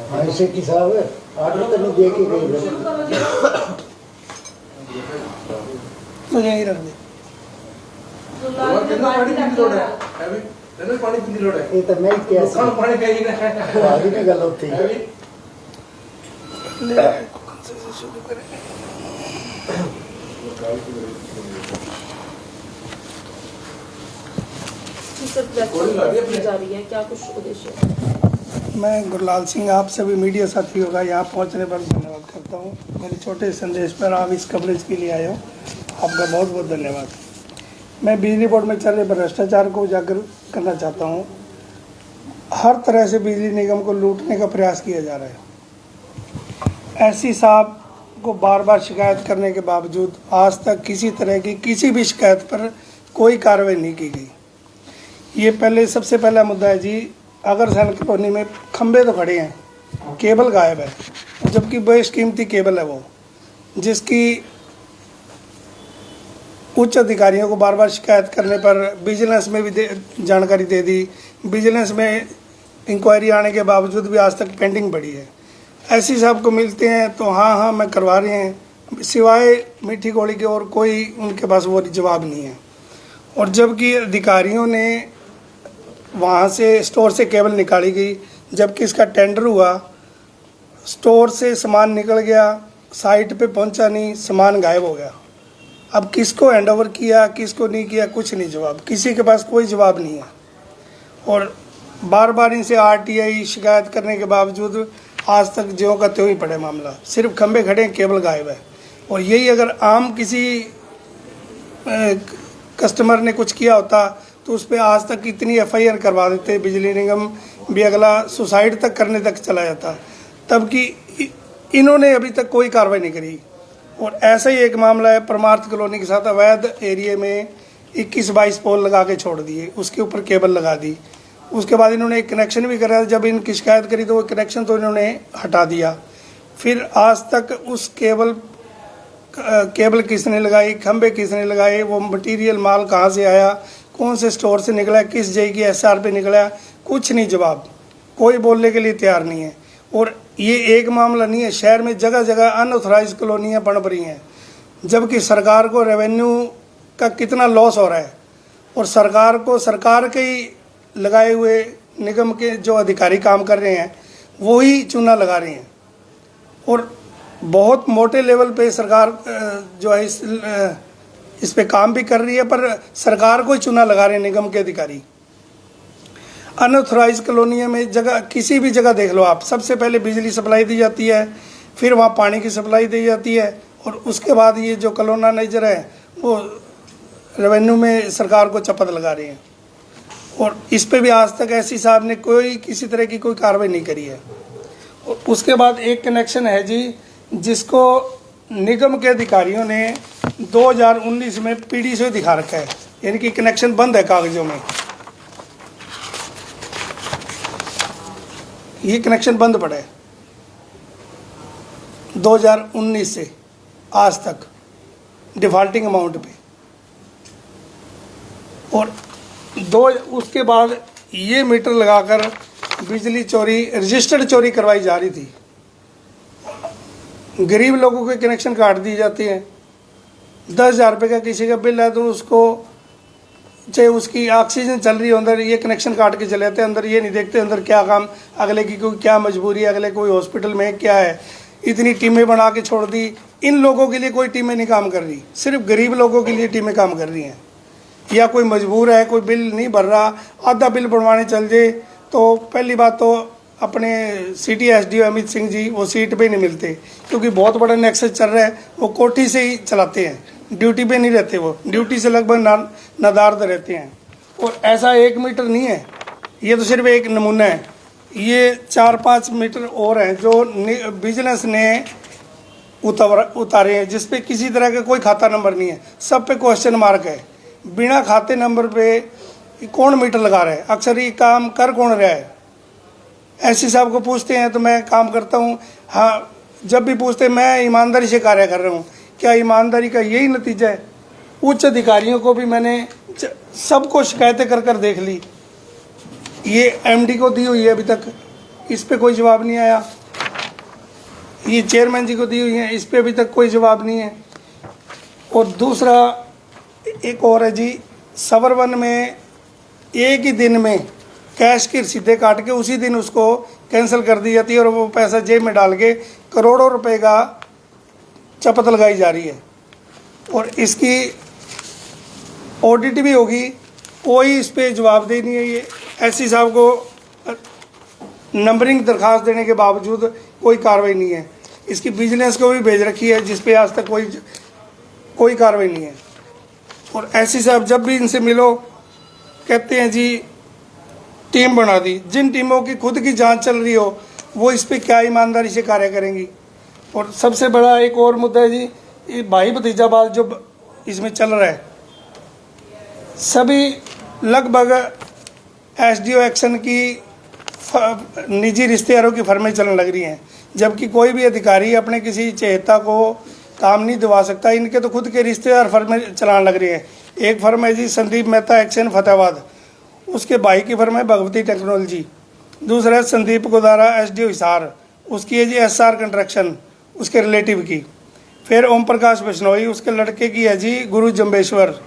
हाँ शेखी साहब ऑर्डर तो नहीं दे के गई तो यहीं रख दे। कितना पानी पीने लोड़ है अभी तेरे पानी पीने लोड़ है ये तो मैं क्या खाना पानी कहीं ना आगे में गल होती है अभी ले से शुरू करें। जा रही है, क्या कुछ उद्देश्य है? मैं गुरलाल सिंह आप सभी मीडिया साथियों का यहाँ पहुँचने पर धन्यवाद करता हूँ। मेरे छोटे संदेश पर आप इस कवरेज के लिए आए हो, आपका बहुत बहुत धन्यवाद। मैं बिजली बोर्ड में चल रहे भ्रष्टाचार को उजागर करना चाहता हूँ। हर तरह से बिजली निगम को लूटने का प्रयास किया जा रहा है। एससी साहब को बार बार शिकायत करने के बावजूद आज तक किसी तरह की किसी भी शिकायत पर कोई कार्रवाई नहीं की गई। ये सबसे पहला मुद्दा है जी। अगर सन कॉलोनी में खंबे तो खड़े हैं, केबल गायब है, जबकि बेशकीमती केबल है वो, जिसकी उच्च अधिकारियों को बार बार शिकायत करने पर विजिलेंस में भी जानकारी दे दी। विजिलेंस में इंक्वायरी आने के बावजूद भी आज तक पेंडिंग पड़ी है। ऐसी साहब को मिलते हैं तो हाँ मैं करवा रहे हैं, सिवाय मीठी गोली के और कोई उनके पास वो जवाब नहीं है। और जबकि अधिकारियों ने वहाँ से स्टोर से केबल निकाली गई, जबकि इसका टेंडर हुआ, स्टोर से सामान निकल गया, साइट पे पहुँचा नहीं, सामान गायब हो गया। अब किसको हैंडओवर किया, किसको नहीं किया, कुछ नहीं जवाब, किसी के पास कोई जवाब नहीं है। और बार बार इनसे आरटीआई शिकायत करने के बावजूद आज तक ज्यों का त्यों ही पड़े मामला। सिर्फ खंबे खड़े हैं, केबल गायब है। और यही अगर आम किसी कस्टमर ने कुछ किया होता तो उस पर आज तक इतनी एफआईआर करवा देते, बिजली निगम भी अगला सुसाइड तक करने तक चला जाता, तब कि इन्होंने अभी तक कोई कार्रवाई नहीं करी। और ऐसा ही एक मामला है परमार्थ कॉलोनी के साथ, अवैध एरिया में 21-22 पोल लगा के छोड़ दिए, उसके ऊपर केबल लगा दी। उसके बाद इन्होंने एक कनेक्शन भी कराया, जब इनकी शिकायत करी तो वो कनेक्शन तो इन्होंने हटा दिया। फिर आज तक उस केबल किसने लगाई, खंबे किसने लगाए, वो मटेरियल माल कहाँ से आया, कौन से स्टोर से निकला, किस जगह की एसआर पे निकला, कुछ नहीं जवाब, कोई बोलने के लिए तैयार नहीं है। और ये एक मामला नहीं है, शहर में जगह जगह अनऑथराइज कॉलोनियाँ पनप रही हैं, जबकि सरकार को रेवेन्यू का कितना लॉस हो रहा है। और सरकार को सरकार के ही लगाए हुए निगम के जो अधिकारी काम कर रहे हैं वो ही चूना लगा रहे हैं। और बहुत मोटे लेवल पे सरकार जो है इस पे काम भी कर रही है, पर सरकार को ही चूना लगा रहे हैं निगम के अधिकारी। अनऑथराइज कॉलोनियों में जगह किसी भी जगह देख लो आप, सबसे पहले बिजली सप्लाई दी जाती है, फिर वहाँ पानी की सप्लाई दी जाती है, और उसके बाद ये जो कॉलोनाइजर है वो रेवेन्यू में सरकार को चपत लगा रहे हैं। और इस पे भी आज तक एससी साहब ने कोई किसी तरह की कोई कार्रवाई नहीं करी है। और उसके बाद एक कनेक्शन है जी, जिसको निगम के अधिकारियों ने 2019 में पीडी से दिखा रखा है, यानी कि कनेक्शन बंद है कागजों में, ये कनेक्शन बंद पड़ा है 2019 से आज तक डिफॉल्टिंग अमाउंट पे। और उसके बाद ये मीटर लगाकर बिजली चोरी, रजिस्टर्ड चोरी करवाई जा रही थी। गरीब लोगों के कनेक्शन काट दिए जाते हैं। 10,000 रुपये का किसी का बिल है तो उसको चाहे उसकी ऑक्सीजन चल रही हो अंदर, ये कनेक्शन काट के चले जाते हैं अंदर, ये नहीं देखते अंदर क्या काम, अगले की कोई क्या मजबूरी है, अगले कोई हॉस्पिटल में क्या है। इतनी टीमें बना के छोड़ दी। इन लोगों के लिए कोई टीमें नहीं काम कर रही, सिर्फ गरीब लोगों के लिए टीमें काम कर रही हैं। या कोई मजबूर है, कोई बिल नहीं भर रहा, आधा बिल बनवाने चल जाए तो पहली बात तो अपने सिटी एसडीओ अमित सिंह जी वो सीट पे नहीं मिलते, क्योंकि बहुत बड़ा नेक्सस चल रहा है, वो कोठी से ही चलाते हैं, ड्यूटी पे नहीं रहते, वो ड्यूटी से लगभग नदारद रहते हैं। और ऐसा 1 मीटर नहीं है, ये तो सिर्फ एक नमूना है, ये 4-5 मीटर और हैं जो बिजनेस ने उतारे हैं, जिसपे किसी तरह का कोई खाता नंबर नहीं है, सब पे क्वेश्चन मार्क है। बिना खाते नंबर पे कौन मीटर लगा रहा है, अक्सर ये काम कर कौन रहा है। एससी साहब को पूछते हैं तो मैं काम करता हूँ, हाँ जब भी पूछते मैं ईमानदारी से कार्य कर रहा हूँ, क्या ईमानदारी का यही नतीजा है। उच्च अधिकारियों को भी मैंने सबको शिकायतें कर कर देख ली, ये एमडी को दी हुई है, अभी तक इस पे कोई जवाब नहीं आया। ये चेयरमैन जी को दी हुई है, इस पे अभी तक कोई जवाब नहीं है। और दूसरा एक और है जी, सवर्वन में एक ही दिन में कैश की रसीदें काट के उसी दिन उसको कैंसिल कर दी जाती है और वो पैसा जेब में डाल के करोड़ों रुपए का चपत लगाई जा रही है। और इसकी ऑडिट भी होगी, कोई इस पे जवाबदेही नहीं है। ये एससी साहब को नंबरिंग दरखास्त देने के बावजूद कोई कार्रवाई नहीं है। इसकी विजिलेंस को भी भेज रखी है, जिस पे आज तक कोई कार्रवाई नहीं है। और एससी साहब जब भी इनसे मिलो कहते हैं जी टीम बना दी। जिन टीमों की खुद की जांच चल रही हो वो इस पे क्या ईमानदारी से कार्य करेंगी। और सबसे बड़ा एक और मुद्दा है जी, ये भाई भतीजाबाद जो इसमें चल रहा है, सभी लगभग एसडीओ एक्शन की निजी रिश्तेदारों की फर्में चलने लग रही हैं, जबकि कोई भी अधिकारी अपने किसी चहेता को काम नहीं दिवा सकता। इनके तो खुद के रिश्तेदार फर्में चलाने लग रही हैं। एक फर्म है जी संदीप मेहता एक्शन फतेहाबाद, उसके भाई की फर्म है भगवती टेक्नोलॉजी। दूसरा है संदीप गोदारा एसडीओ हिसार, उसकी है जी एसआर कंस्ट्रक्शन, उसके रिलेटिव की। फिर ओम प्रकाश बिश्नोई, उसके लड़के की है जी गुरु जम्बेश्वर।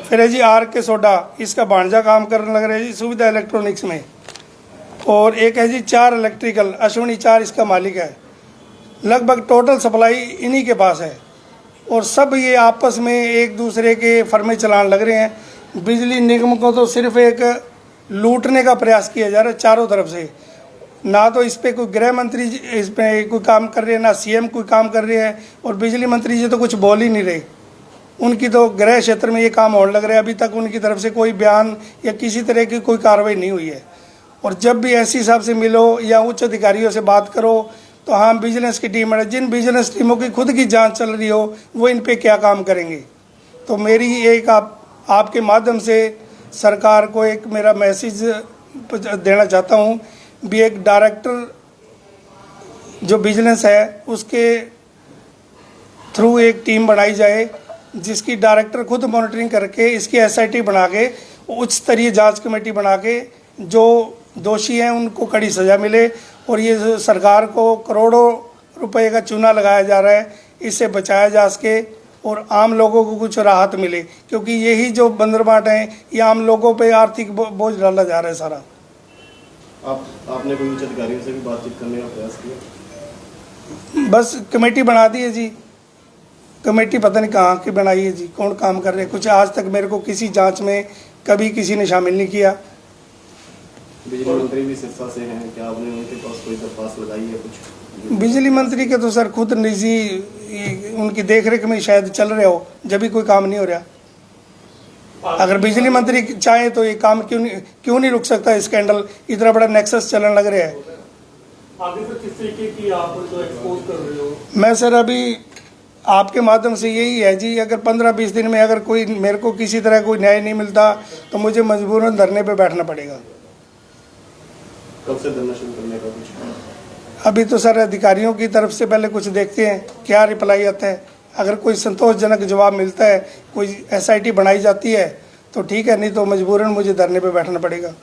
फिर है जी आर के सोडा, इसका भांजा काम करने लग रहा है जी सुविधा इलेक्ट्रॉनिक्स में। और एक है जी 4 इलेक्ट्रिकल, अश्विनी 4 इसका मालिक है। लगभग टोटल सप्लाई इन्हीं के पास है। और सब ये आपस में एक दूसरे के फर्में चलाने लग रहे हैं। बिजली निगम को तो सिर्फ एक लूटने का प्रयास किया जा रहा है चारों तरफ से। ना तो इस पे कोई गृह मंत्री इस पे कोई काम कर रहे हैं, ना सीएम कोई काम कर रहे हैं, और बिजली मंत्री जी तो कुछ बोल ही नहीं रहे। उनकी तो गृह क्षेत्र में ये काम होने लग रहा है। अभी तक उनकी तरफ से कोई बयान या किसी तरह की कोई कार्रवाई नहीं हुई है। और जब भी एससी साहब से मिलो या उच्च अधिकारियों से बात करो तो हाँ विजिलेंस की टीम है, जिन विजिलेंस टीमों की खुद की जांच चल रही हो वो इन पे क्या काम करेंगे। तो मेरी एक आपके माध्यम से सरकार को एक मेरा मैसेज देना चाहता हूँ भी, एक डायरेक्टर जो विजिलेंस है उसके थ्रू एक टीम बनाई जाए, जिसकी डायरेक्टर खुद मॉनिटरिंग करके इसकी एसआईटी बना के उच्च स्तरीय जांच कमेटी बना के जो दोषी हैं उनको कड़ी सज़ा मिले। और ये सरकार को करोड़ों रुपए का चूना लगाया जा रहा है, इससे बचाया जा सके और आम लोगों को कुछ राहत मिले, क्योंकि यही जो बंदरबाट हैं ये आम लोगों पे आर्थिक बोझ डाला जा रहा है सारा। आपने कोई उच्च अधिकारियों से भी बातचीत करने का प्रयास किया? बस कमेटी बना दी है जी, कमेटी पता नहीं कहाँ की बनाई है जी, कौन काम कर रहे हैं कुछ आज तक मेरे को किसी जांच में कभी किसी ने शामिल नहीं किया। बिजली मंत्री भी सिरसा से हैं, क्या आपने उनके पास कोई दरख्वास्त लगाई है कुछ? बिजली मंत्री के तो सर खुद निजी उनकी देखरेख में शायद चल रहे हो, जब भी कोई काम नहीं हो रहा। अगर बिजली मंत्री चाहे तो ये काम क्यों नहीं रुक सकता। स्कैंडल इतना बड़ा नेक्सस चलने लग रहा है। आगे से किस तरीके की आप जो एक्सपोज कर रहे हो? मैं सर अभी आपके माध्यम से यही है जी, अगर 15-20 दिन में अगर कोई मेरे को किसी तरह कोई न्याय नहीं मिलता तो मुझे मजबूरन धरने पे बैठना पड़ेगा। कब से धरना शुरू करने का कुछ? अभी तो सर अधिकारियों की तरफ से पहले कुछ देखते हैं क्या रिप्लाई आता है। अगर कोई संतोषजनक जवाब मिलता है, कोई एसआईटी बनाई जाती है तो ठीक है, नहीं तो मजबूरन मुझे धरने पे बैठना पड़ेगा।